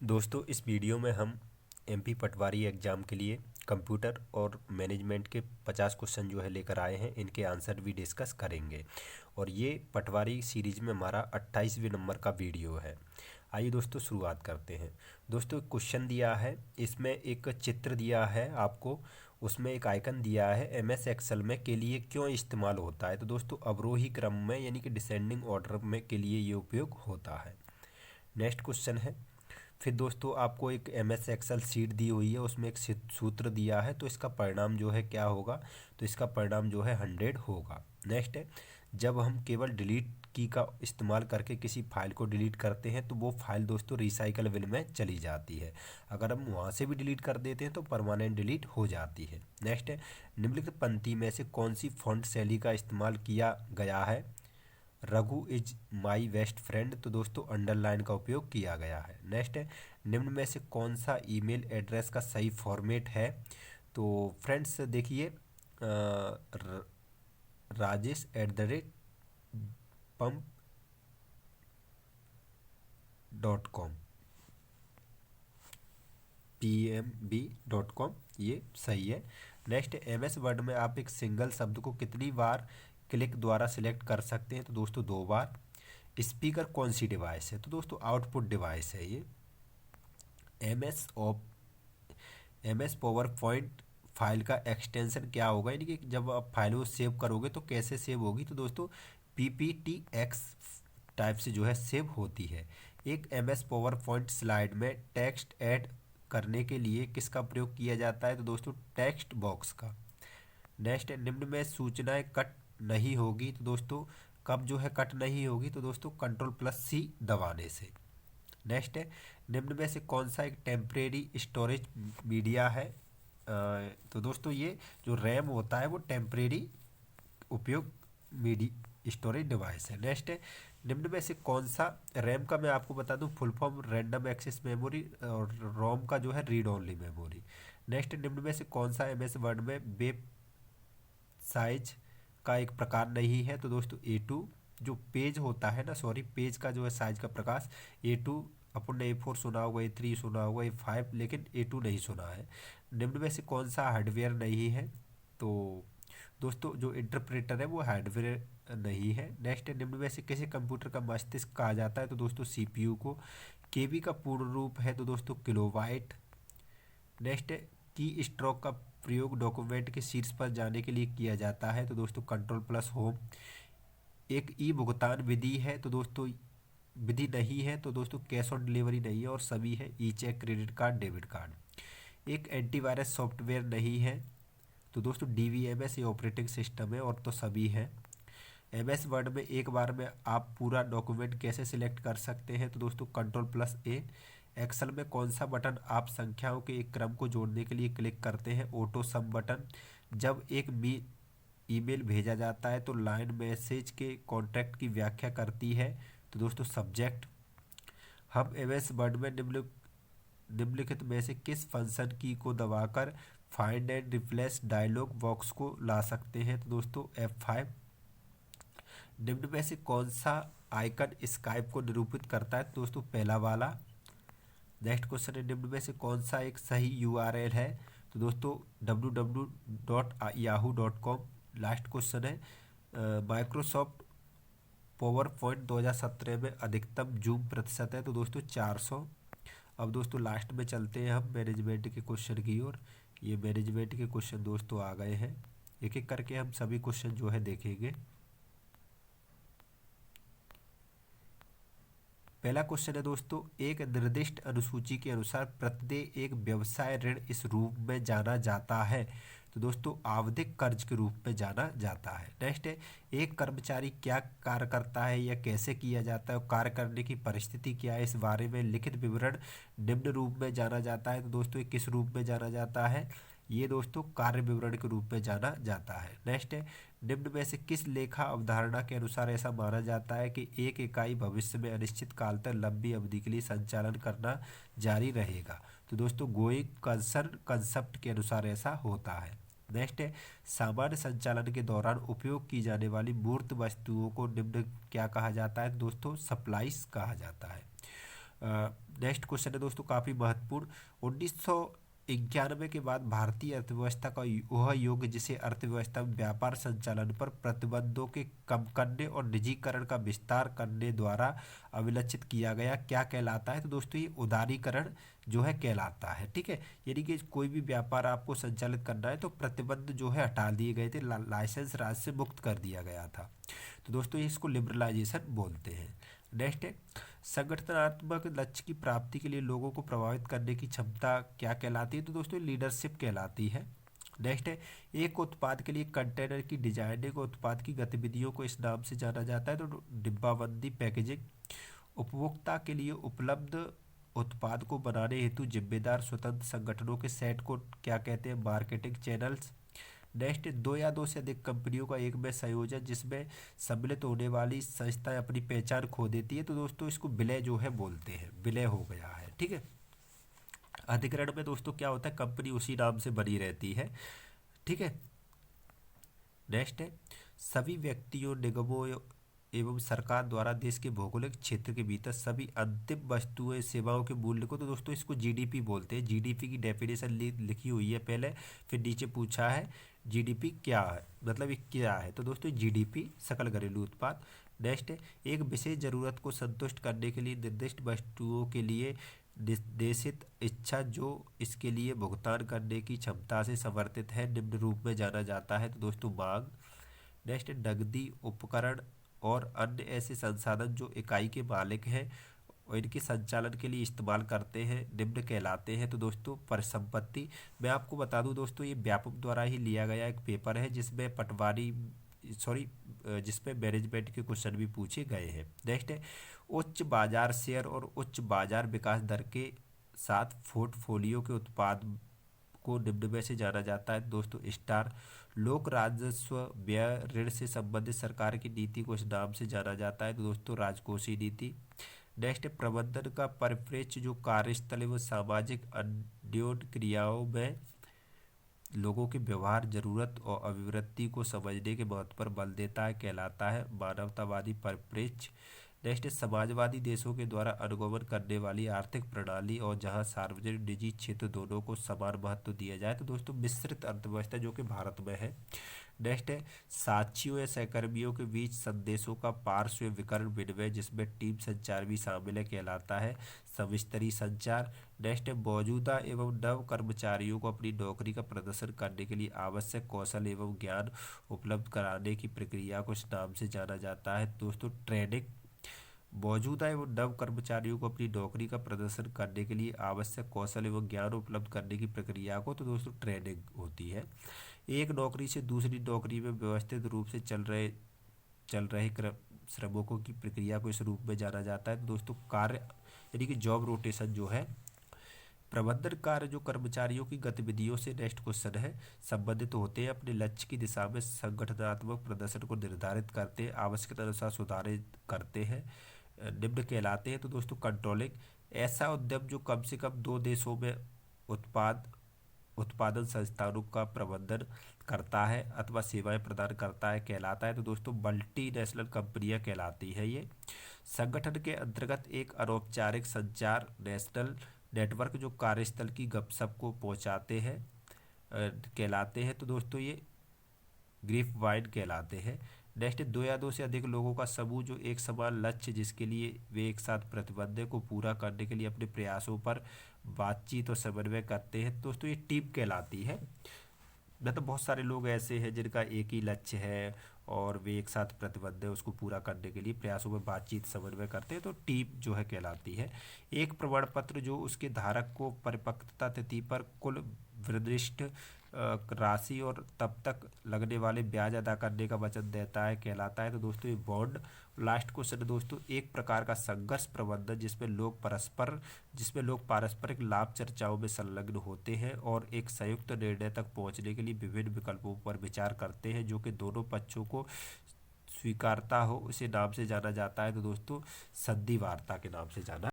दोस्तों इस वीडियो में हम एमपी पटवारी एग्ज़ाम के लिए कंप्यूटर और मैनेजमेंट के 50 क्वेश्चन जो है लेकर आए हैं। इनके आंसर भी डिस्कस करेंगे और ये पटवारी सीरीज में हमारा 28वें नंबर का वीडियो है। आइए दोस्तों शुरुआत करते हैं। दोस्तों क्वेश्चन दिया है, इसमें एक चित्र दिया है आपको, उसमें एक आइकन दिया है एमएस एक्सेल में के लिए क्यों इस्तेमाल होता है। तो दोस्तों अवरोही क्रम में यानी कि डिसेंडिंग ऑर्डर में के लिए ये उपयोग होता है। नेक्स्ट क्वेश्चन है, फिर दोस्तों आपको एक एम एस एक्सेल शीट दी हुई है, उसमें एक सूत्र दिया है, तो इसका परिणाम जो है क्या होगा। तो इसका परिणाम जो है 100 होगा। नेक्स्ट है, जब हम केवल डिलीट की का इस्तेमाल करके किसी फाइल को डिलीट करते हैं तो वो फाइल दोस्तों रिसाइकल बिन में चली जाती है। अगर हम वहाँ से भी डिलीट कर देते हैं तो परमानेंट डिलीट हो जाती है। नेक्स्ट है, निम्नलिखित पंक्ति में से कौन सी फॉन्ट शैली का इस्तेमाल किया गया है। Raghu is my best friend, तो दोस्तों अंडरलाइन का उपयोग किया गया है। नेक्स्ट है, निम्न में से कौन सा ईमेल एड्रेस का सही फॉर्मेट है। तो फ्रेंड्स देखिए, rajesh@pump.com, pmb.com, ये सही है। नेक्स्ट, एम एस वर्ड में आप एक सिंगल शब्द को कितनी बार क्लिक द्वारा सिलेक्ट कर सकते हैं। तो दोस्तों 2 बार। स्पीकर कौन सी डिवाइस है। तो दोस्तों आउटपुट डिवाइस है ये। M S M S PowerPoint file का एक्सटेंशन क्या होगा, यानी कि जब आप फाइल को सेव करोगे तो कैसे सेव होगी। तो दोस्तों PPTX टाइप से जो है सेव होती है। एक M S PowerPoint slide में टेक्स्ट ऐड करने के लिए किसका प्रयोग किया जाता है। तो दोस्तों टेक्स्ट बॉक्स का। नेक्स्ट, निम्न में सूचनाएं कट नहीं होगी। तो दोस्तों कब जो है कट नहीं होगी। तो दोस्तों Ctrl+C दबाने से। नेक्स्ट है, निम्न में से कौन सा एक टेम्परेरी स्टोरेज मीडिया है। तो दोस्तों ये जो रैम होता है वो टेम्परेरी उपयोग मीडी स्टोरेज डिवाइस है। नेक्स्ट है, निम्न में से कौन सा, रैम का मैं आपको बता दूं full form random access memory, और रोम का जो है रीड ओनली मेमोरी। नेक्स्ट, निम्न में से कौन सा एम एस वर्ड में वेब साइज का एक प्रकार नहीं है। तो दोस्तों A2, जो पेज होता है ना, सॉरी, पेज का जो है साइज का प्रकाश A2, अपन ने A4 सुना होगा, A3 सुना होगा, A5, लेकिन A2 नहीं सुना है। निम्न में से कौन सा हार्डवेयर नहीं है। तो दोस्तों जो इंटरप्रेटर है वो हार्डवेयर नहीं है। नेक्स्ट है, निम्न में से किसी कंप्यूटर का मस्तिष्क कहा जाता है। तो दोस्तों CPU को। केबी का पूर्ण रूप है तो दोस्तों किलोबाइट। नेक्स्ट है, की स्ट्रोक का प्रयोग डॉक्यूमेंट के शीर्ष पर जाने के लिए किया जाता है। तो दोस्तों Ctrl+Home। एक ई भुगतान विधि है तो दोस्तों विधि नहीं है। तो दोस्तों कैश ऑन डिलीवरी नहीं है, और सभी है e cheque, credit card, debit card. एक एंटीवायरस सॉफ्टवेयर नहीं है। तो दोस्तों DVMS ये ऑपरेटिंग सिस्टम है, और तो सभी है। MS वर्ड में एक बार में आप पूरा डॉक्यूमेंट कैसे सिलेक्ट कर सकते हैं। तो दोस्तों Ctrl+A। एक्सेल में कौन सा बटन आप संख्याओं के एक क्रम को जोड़ने के लिए क्लिक करते हैं। ऑटो सम बटन। जब एक ईमेल भेजा जाता है तो लाइन मैसेज के कॉन्टेक्ट की व्याख्या करती है। तो दोस्तों सब्जेक्ट। हम MS वर्ड में निम्नलिखित में से किस फंक्शन की को दबाकर find and replace dialog box को ला सकते हैं। तो दोस्तों F5। निम्न में से कौन सा आइकन स्काइप को निरूपित करता है। तो दोस्तों पहला वाला। नेक्स्ट क्वेश्चन है, निम्न में से कौन सा एक सही URL है। तो दोस्तों www.yahoo.com। लास्ट क्वेश्चन है, माइक्रोसॉफ्ट पावर पॉइंट 2017 में अधिकतम जूम प्रतिशत है। तो दोस्तों 400। अब दोस्तों लास्ट में चलते हैं हम मैनेजमेंट के क्वेश्चन की ओर। ये मैनेजमेंट के क्वेश्चन दोस्तों आ गए हैं, एक एक करके हम सभी क्वेश्चन जो है देखेंगे। पहला क्वेश्चन है दोस्तों, एक निर्दिष्ट अनुसूची के अनुसार प्रत्येक एक व्यवसाय ऋण इस रूप में जाना जाता है। तो दोस्तों आवधिक कर्ज के रूप में जाना जाता है। नेक्स्ट है, एक कर्मचारी क्या कार्य करता है या कैसे किया जाता है, और कार्य करने की परिस्थिति क्या है, इस बारे में लिखित विवरण निम्न रूप में जाना जाता है। तो दोस्तों ये किस रूप में जाना जाता है, ये दोस्तों कार्य विवरण के रूप में जाना जाता है। नेक्स्ट है, निम्न में से किस लेखा अवधारणा के अनुसार ऐसा माना जाता है कि एक इकाई भविष्य में अनिश्चित काल तक लंबी अवधि के लिए संचालन करना जारी रहेगा। तो दोस्तों गोइंग कंसर्न कंसेप्ट के अनुसार ऐसा होता है। नेक्स्ट है, सामान्य संचालन के दौरान उपयोग की जाने वाली मूर्त वस्तुओं को निम्न क्या कहा जाता है। दोस्तों सप्लाईज कहा जाता है। नेक्स्ट क्वेश्चन है दोस्तों काफ़ी महत्वपूर्ण। 1991 के बाद भारतीय अर्थव्यवस्था का वह युग जिसे अर्थव्यवस्था में व्यापार संचालन पर प्रतिबंधों के कम करने और निजीकरण का विस्तार करने द्वारा अभिलक्षित किया गया, क्या कहलाता है? तो दोस्तों ये उदारीकरण जो है कहलाता है। ठीक है, यानी कि कोई भी व्यापार आपको संचालित करना है तो प्रतिबंध जो है हटा दिए गए थे, लाइसेंस राज से मुक्त कर दिया गया था। तो दोस्तों इसको लिबरलाइजेशन बोलते हैं। नेक्स्ट है संगठनात्मक लक्ष्य की प्राप्ति के लिए लोगों को प्रभावित करने की क्षमता क्या कहलाती है? तो दोस्तों लीडरशिप कहलाती है। नेक्स्ट है एक उत्पाद के लिए कंटेनर की डिजाइनिंग और उत्पाद की गतिविधियों को इस नाम से जाना जाता है। तो डिब्बाबंदी पैकेजिंग। उपभोक्ता के लिए उपलब्ध उत्पाद को बनाने हेतु जिम्मेदार स्वतंत्र संगठनों के सेट को क्या कहते हैं? Marketing channels. नेक्स्ट दो या दो से अधिक कंपनियों का एक में संयोजन जिसमें सम्मिलित होने वाली संस्थाएं अपनी पहचान खो देती है। तो दोस्तों इसको विलय जो है बोलते हैं, विलय हो गया है। ठीक है, अधिग्रहण में दोस्तों क्या होता है? कंपनी उसी नाम से बनी रहती है। ठीक है, नेक्स्ट है सभी व्यक्तियों, निगमों एवं सरकार द्वारा देश के भौगोलिक क्षेत्र के भीतर सभी अंतिम वस्तुएं सेवाओं के मूल्य को, तो दोस्तों इसको जीडीपी बोलते हैं। जीडीपी की डेफिनेशन लिखी हुई है पहले, फिर नीचे पूछा है जीडीपी क्या है, मतलब ये क्या है? तो दोस्तों जीडीपी सकल घरेलू उत्पाद। नेक्स्ट है एक विशेष जरूरत को संतुष्ट करने के लिए निर्दिष्ट वस्तुओं के लिए निर्देशित इच्छा जो इसके लिए भुगतान करने की क्षमता से समर्थित है निम्न रूप में जाना जाता है। तो दोस्तों मांग। नेक्स्ट नकदी, उपकरण और अन्य ऐसे संसाधन जो इकाई के मालिक हैं और इनके संचालन के लिए इस्तेमाल करते हैं निम्न कहलाते हैं। तो दोस्तों परिसंपत्ति। मैं आपको बता दूं दोस्तों ये व्यापक द्वारा ही लिया गया एक पेपर है जिसमें जिसमें मैनेजमेंट के क्वेश्चन भी पूछे गए हैं। नेक्स्ट है उच्च बाजार शेयर और उच्च बाजार विकास दर के साथ पोर्टफोलियो के उत्पाद को निम्न में से जाना जाता है। दोस्तों स्टार। लोक राजस्व, व्यय, ऋण से संबंधित सरकार की नीति को इस नाम से जाना जाता है। तो दोस्तों राजकोषीय नीति। नेक्स्ट प्रबंधन का परिप्रेक्ष्य जो कार्यस्थल एवं सामाजिक अन्योन्य क्रियाओं में लोगों के व्यवहार, जरूरत और अभिवृत्ति को समझने के महत्व पर बल देता है कहलाता है मानवतावादी परिप्रेक्ष्य। नेक्स्ट समाजवादी देशों के द्वारा अनुगमन करने वाली आर्थिक प्रणाली और जहां सार्वजनिक निजी क्षेत्र दोनों को समान महत्व दिया जाए। तो दोस्तों मिश्रित अर्थव्यवस्था जो कि भारत में है। नेक्स्ट है साथियों या सहकर्मियों के बीच संदेशों का पार्श्व विकर्ण विनिमय जिसमें टीम संचार भी शामिल है कहलाता है समस्तरीय संचार। नेक्स्ट है मौजूदा एवं नव कर्मचारियों को अपनी नौकरी का प्रदर्शन करने के लिए आवश्यक कौशल एवं ज्ञान उपलब्ध कराने की प्रक्रिया को इस नाम से जाना जाता है दोस्तों ट्रेनिंग। मौजूदा एवं नव कर्मचारियों को अपनी नौकरी का प्रदर्शन करने के लिए आवश्यक कौशल एवं ज्ञान उपलब्ध करने की प्रक्रिया को तो दोस्तों ट्रेनिंग होती है। एक नौकरी से दूसरी नौकरी में व्यवस्थित रूप से चल रहे श्रमिकों की प्रक्रिया को इस रूप में जाना जाता है। तो दोस्तों कार्य यानी कि जॉब रोटेशन जो है। प्रबंधन कार्य जो कर्मचारियों की गतिविधियों से नेक्स्ट क्वेश्चन है संबंधित होते हैं, अपने लक्ष्य की दिशा में संगठनात्मक प्रदर्शन को निर्धारित करते हैं, आवश्यकता अनुसार सुधारित करते हैं निम्न कहलाते हैं। तो दोस्तों कंट्रोलिंग ऐसा उद्यम जो कम से कम दो देशों में उत्पादन संस्थानों का प्रबंधन करता है अथवा सेवाएं प्रदान करता है कहलाता है। तो दोस्तों मल्टीनेशनल कंपनियां कहलाती है ये। संगठन के अंतर्गत एक अनौपचारिक संचार नेशनल नेटवर्क जो कार्यस्थल की गपशप को पहुंचाते हैं कहलाते हैं। तो दोस्तों ये ग्रीफ वाइड कहलाते हैं। नेक्स्ट दो या दो से अधिक लोगों का समूह जो एक समान लक्ष्य जिसके लिए वे एक साथ प्रतिबद्ध को पूरा करने के लिए अपने प्रयासों पर बातचीत और समन्वय करते हैं दोस्तों ये टीम कहलाती है। मतलब बहुत सारे लोग ऐसे हैं जिनका एक ही लक्ष्य है और वे एक साथ प्रतिबद्ध है उसको पूरा करने के लिए प्रयासों में बातचीत समन्वय करते हैं तो टीम जो है कहलाती है। एक प्रमाण पत्र जो उसके धारक को परिपक्वता तिथि पर कुल निर्दिष्ट राशि और तब तक लगने वाले ब्याज अदा करने का वचन देता है कहलाता है। तो दोस्तों ये बॉन्ड। लास्ट क्वेश्चन दोस्तों एक प्रकार का संघर्ष प्रबंधन जिसमें लोग पारस्परिक लाभ चर्चाओं में संलग्न होते हैं और एक संयुक्त निर्णय तक पहुंचने के लिए विभिन्न विकल्पों पर विचार करते हैं जो कि दोनों पक्षों को स्वीकारता हो उसे नाम से जाना जाता है। तो दोस्तों संधि वार्ता के नाम से जाना